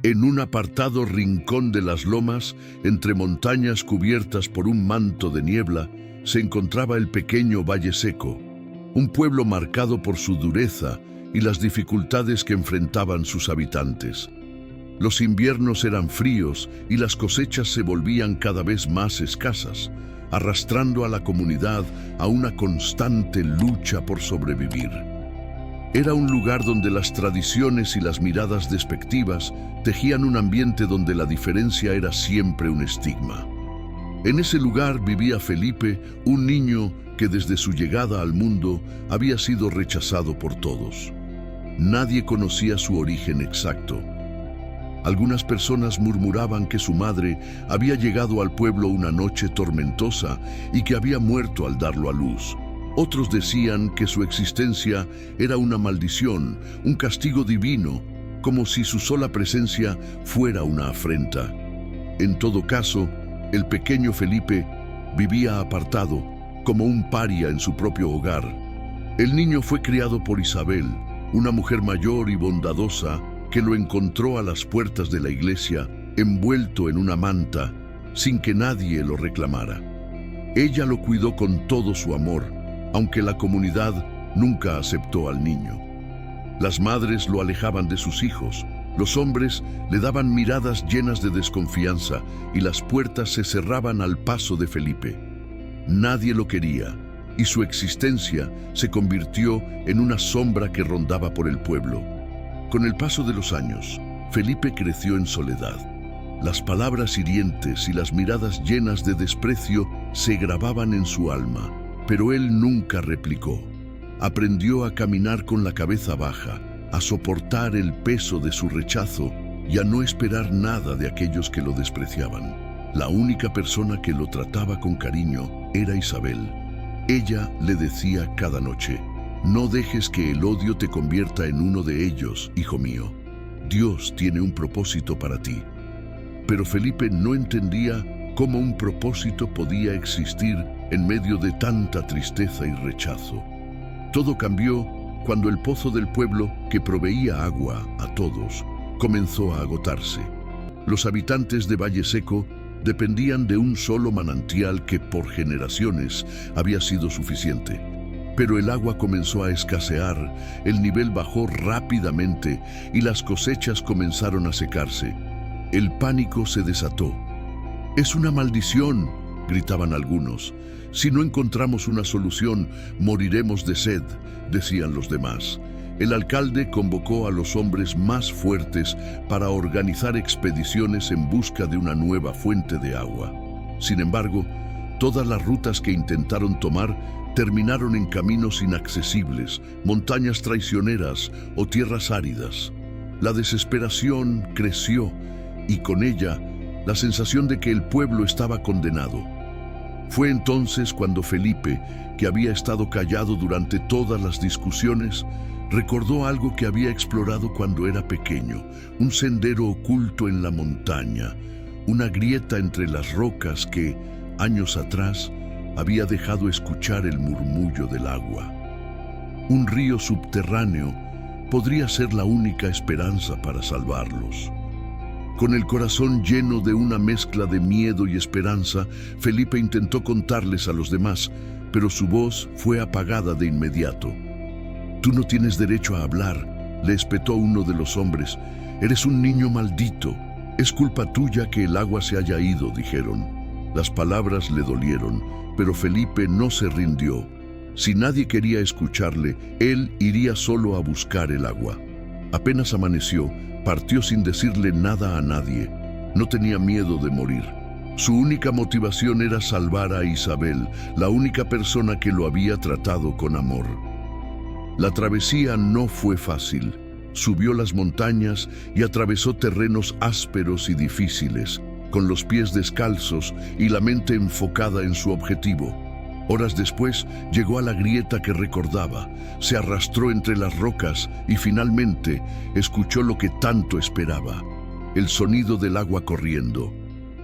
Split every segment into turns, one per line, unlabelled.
En un apartado rincón de las lomas, entre montañas cubiertas por un manto de niebla, se encontraba el pequeño Valle Seco, un pueblo marcado por su dureza y las dificultades que enfrentaban sus habitantes. Los inviernos eran fríos y las cosechas se volvían cada vez más escasas, arrastrando a la comunidad a una constante lucha por sobrevivir. Era un lugar donde las tradiciones y las miradas despectivas tejían un ambiente donde la diferencia era siempre un estigma. En ese lugar vivía Felipe, un niño que desde su llegada al mundo había sido rechazado por todos. Nadie conocía su origen exacto. Algunas personas murmuraban que su madre había llegado al pueblo una noche tormentosa y que había muerto al darlo a luz. Otros decían que su existencia era una maldición, un castigo divino, como si su sola presencia fuera una afrenta. En todo caso, el pequeño Felipe vivía apartado, como un paria en su propio hogar. El niño fue criado por Isabel, una mujer mayor y bondadosa que lo encontró a las puertas de la iglesia, envuelto en una manta, sin que nadie lo reclamara. Ella lo cuidó con todo su amor, aunque la comunidad nunca aceptó al niño. Las madres lo alejaban de sus hijos, los hombres le daban miradas llenas de desconfianza y las puertas se cerraban al paso de Felipe. Nadie lo quería y su existencia se convirtió en una sombra que rondaba por el pueblo. Con el paso de los años, Felipe creció en soledad. Las palabras hirientes y las miradas llenas de desprecio se grababan en su alma. Pero él nunca replicó. Aprendió a caminar con la cabeza baja, a soportar el peso de su rechazo y a no esperar nada de aquellos que lo despreciaban. La única persona que lo trataba con cariño era Isabel. Ella le decía cada noche: «No dejes que el odio te convierta en uno de ellos, hijo mío. Dios tiene un propósito para ti». Pero Felipe no entendía cómo un propósito podía existir en medio de tanta tristeza y rechazo. Todo cambió cuando el pozo del pueblo, que proveía agua a todos, comenzó a agotarse. Los habitantes de Valle Seco dependían de un solo manantial que por generaciones había sido suficiente. Pero el agua comenzó a escasear, el nivel bajó rápidamente y las cosechas comenzaron a secarse. El pánico se desató. «Es una maldición», gritaban algunos. «Si no encontramos una solución, moriremos de sed», decían los demás. El alcalde convocó a los hombres más fuertes para organizar expediciones en busca de una nueva fuente de agua. Sin embargo, todas las rutas que intentaron tomar terminaron en caminos inaccesibles, montañas traicioneras o tierras áridas. La desesperación creció y con ella la sensación de que el pueblo estaba condenado. Fue entonces cuando Felipe, que había estado callado durante todas las discusiones, recordó algo que había explorado cuando era pequeño: un sendero oculto en la montaña, una grieta entre las rocas que, años atrás, había dejado escuchar el murmullo del agua. Un río subterráneo podría ser la única esperanza para salvarlos. Con el corazón lleno de una mezcla de miedo y esperanza, Felipe intentó contarles a los demás, pero su voz fue apagada de inmediato. «Tú no tienes derecho a hablar», le espetó uno de los hombres. «Eres un niño maldito. Es culpa tuya que el agua se haya ido», dijeron. Las palabras le dolieron, pero Felipe no se rindió. Si nadie quería escucharle, él iría solo a buscar el agua. Apenas amaneció, partió sin decirle nada a nadie. No tenía miedo de morir. Su única motivación era salvar a Isabel, la única persona que lo había tratado con amor. La travesía no fue fácil. Subió las montañas y atravesó terrenos ásperos y difíciles, con los pies descalzos y la mente enfocada en su objetivo. Horas después llegó a la grieta que recordaba, se arrastró entre las rocas y finalmente escuchó lo que tanto esperaba: el sonido del agua corriendo.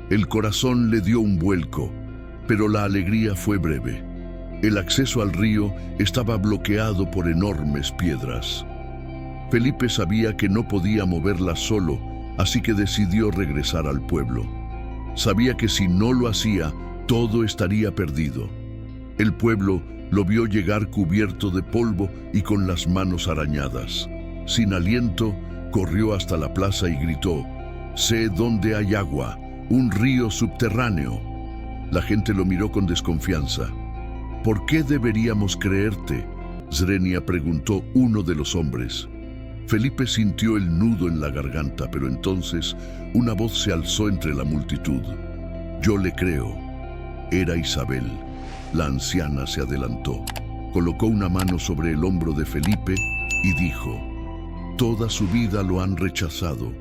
El corazón le dio un vuelco, pero la alegría fue breve. El acceso al río estaba bloqueado por enormes piedras. Felipe sabía que no podía moverlas solo, así que decidió regresar al pueblo. Sabía que si no lo hacía, todo estaría perdido. El pueblo lo vio llegar cubierto de polvo y con las manos arañadas. Sin aliento, corrió hasta la plaza y gritó: «Sé dónde hay agua, un río subterráneo». La gente lo miró con desconfianza. «¿Por qué deberíamos creerte?», Zrenia preguntó uno de los hombres. Felipe sintió el nudo en la garganta, pero entonces una voz se alzó entre la multitud. «Yo le creo». Era Isabel. La anciana se adelantó, colocó una mano sobre el hombro de Felipe y dijo: «Toda su vida lo han rechazado,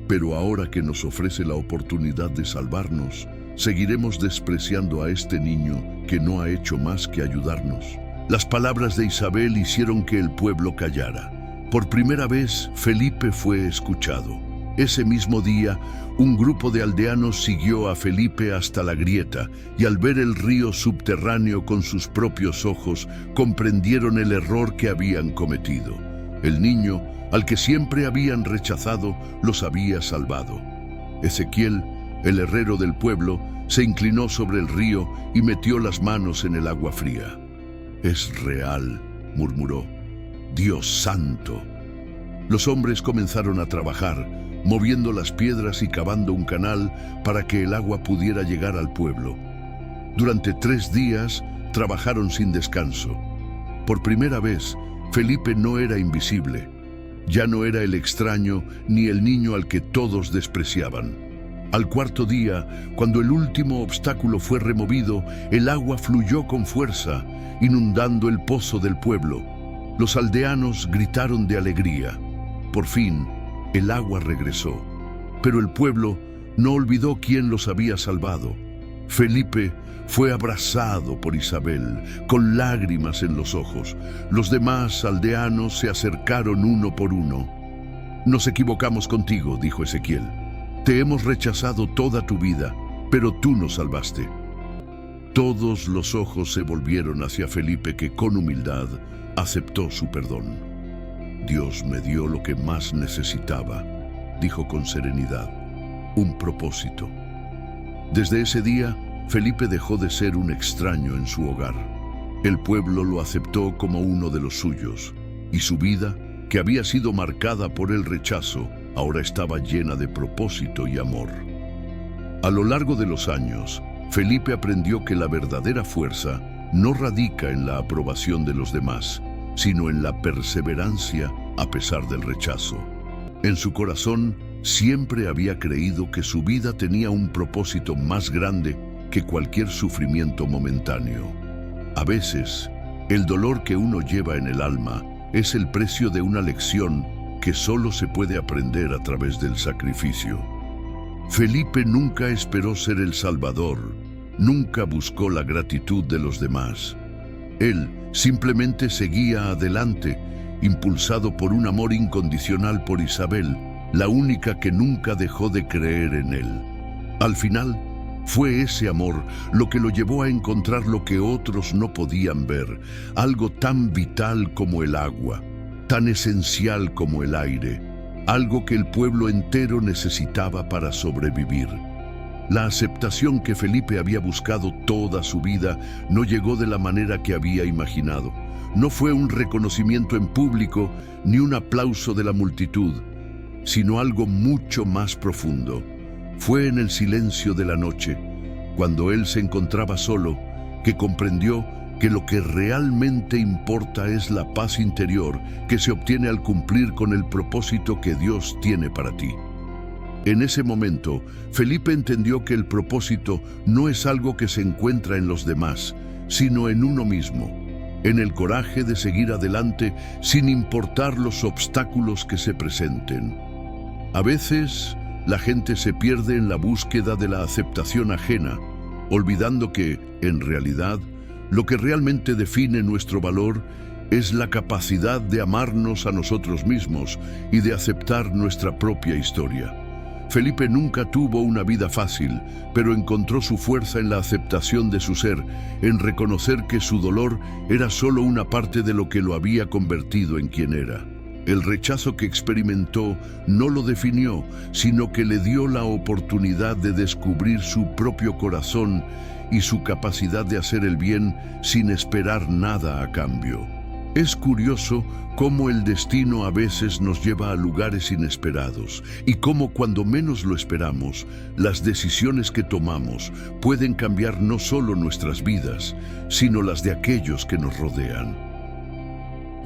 pero ahora que nos ofrece la oportunidad de salvarnos, seguiremos despreciando a este niño que no ha hecho más que ayudarnos». Las palabras de Isabel hicieron que el pueblo callara. Por primera vez, Felipe fue escuchado. Ese mismo día, un grupo de aldeanos siguió a Felipe hasta la grieta y al ver el río subterráneo con sus propios ojos, comprendieron el error que habían cometido. El niño, al que siempre habían rechazado, los había salvado. Ezequiel, el herrero del pueblo, se inclinó sobre el río y metió las manos en el agua fría. «Es real», murmuró. «Dios santo». Los hombres comenzaron a trabajar, moviendo las piedras y cavando un canal para que el agua pudiera llegar al pueblo. Durante 3 días trabajaron sin descanso. Por primera vez, Felipe no era invisible. Ya no era el extraño ni el niño al que todos despreciaban. Al 4.º día, cuando el último obstáculo fue removido, el agua fluyó con fuerza, inundando el pozo del pueblo. Los aldeanos gritaron de alegría. Por fin, el agua regresó. Pero el pueblo no olvidó quién los había salvado. Felipe fue abrazado por Isabel, con lágrimas en los ojos. Los demás aldeanos se acercaron uno por uno. «Nos equivocamos contigo», dijo Ezequiel. «Te hemos rechazado toda tu vida, pero tú nos salvaste». Todos los ojos se volvieron hacia Felipe, que con humildad aceptó su perdón. «Dios me dio lo que más necesitaba», dijo con serenidad: «un propósito». Desde ese día, Felipe dejó de ser un extraño en su hogar. El pueblo lo aceptó como uno de los suyos, y su vida, que había sido marcada por el rechazo, ahora estaba llena de propósito y amor. A lo largo de los años, Felipe aprendió que la verdadera fuerza no radica en la aprobación de los demás, sino en la perseverancia a pesar del rechazo. En su corazón siempre había creído que su vida tenía un propósito más grande que cualquier sufrimiento momentáneo. A veces, el dolor que uno lleva en el alma es el precio de una lección que solo se puede aprender a través del sacrificio. Felipe nunca esperó ser el Salvador, nunca buscó la gratitud de los demás. Él simplemente seguía adelante, impulsado por un amor incondicional por Isabel, la única que nunca dejó de creer en él. Al final, fue ese amor lo que lo llevó a encontrar lo que otros no podían ver, algo tan vital como el agua, tan esencial como el aire, algo que el pueblo entero necesitaba para sobrevivir. La aceptación que Felipe había buscado toda su vida no llegó de la manera que había imaginado. No fue un reconocimiento en público ni un aplauso de la multitud, sino algo mucho más profundo. Fue en el silencio de la noche, cuando él se encontraba solo, que comprendió que lo que realmente importa es la paz interior que se obtiene al cumplir con el propósito que Dios tiene para ti. En ese momento, Felipe entendió que el propósito no es algo que se encuentra en los demás, sino en uno mismo, en el coraje de seguir adelante sin importar los obstáculos que se presenten. A veces, la gente se pierde en la búsqueda de la aceptación ajena, olvidando que, en realidad, lo que realmente define nuestro valor es la capacidad de amarnos a nosotros mismos y de aceptar nuestra propia historia. Felipe nunca tuvo una vida fácil, pero encontró su fuerza en la aceptación de su ser, en reconocer que su dolor era solo una parte de lo que lo había convertido en quien era. El rechazo que experimentó no lo definió, sino que le dio la oportunidad de descubrir su propio corazón y su capacidad de hacer el bien sin esperar nada a cambio. Es curioso cómo el destino a veces nos lleva a lugares inesperados y cómo cuando menos lo esperamos, las decisiones que tomamos pueden cambiar no solo nuestras vidas, sino las de aquellos que nos rodean.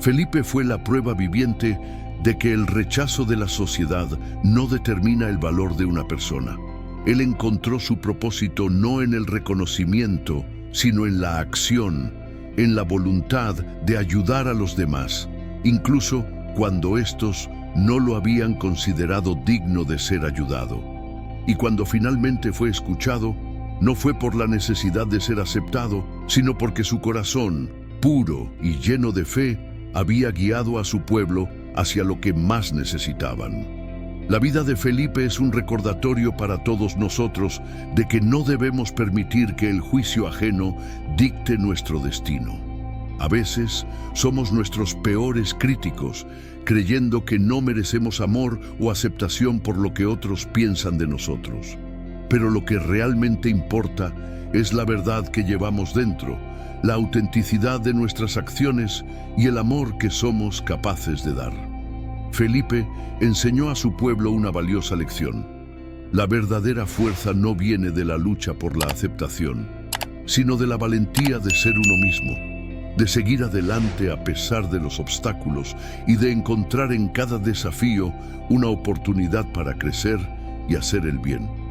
Felipe fue la prueba viviente de que el rechazo de la sociedad no determina el valor de una persona. Él encontró su propósito no en el reconocimiento, sino en la acción, en la voluntad de ayudar a los demás, incluso cuando éstos no lo habían considerado digno de ser ayudado. Y cuando finalmente fue escuchado, no fue por la necesidad de ser aceptado, sino porque su corazón, puro y lleno de fe, había guiado a su pueblo hacia lo que más necesitaban. La vida de Felipe es un recordatorio para todos nosotros de que no debemos permitir que el juicio ajeno dicte nuestro destino. A veces somos nuestros peores críticos, creyendo que no merecemos amor o aceptación por lo que otros piensan de nosotros. Pero lo que realmente importa es la verdad que llevamos dentro, la autenticidad de nuestras acciones y el amor que somos capaces de dar. Felipe enseñó a su pueblo una valiosa lección. La verdadera fuerza no viene de la lucha por la aceptación, sino de la valentía de ser uno mismo, de seguir adelante a pesar de los obstáculos y de encontrar en cada desafío una oportunidad para crecer y hacer el bien.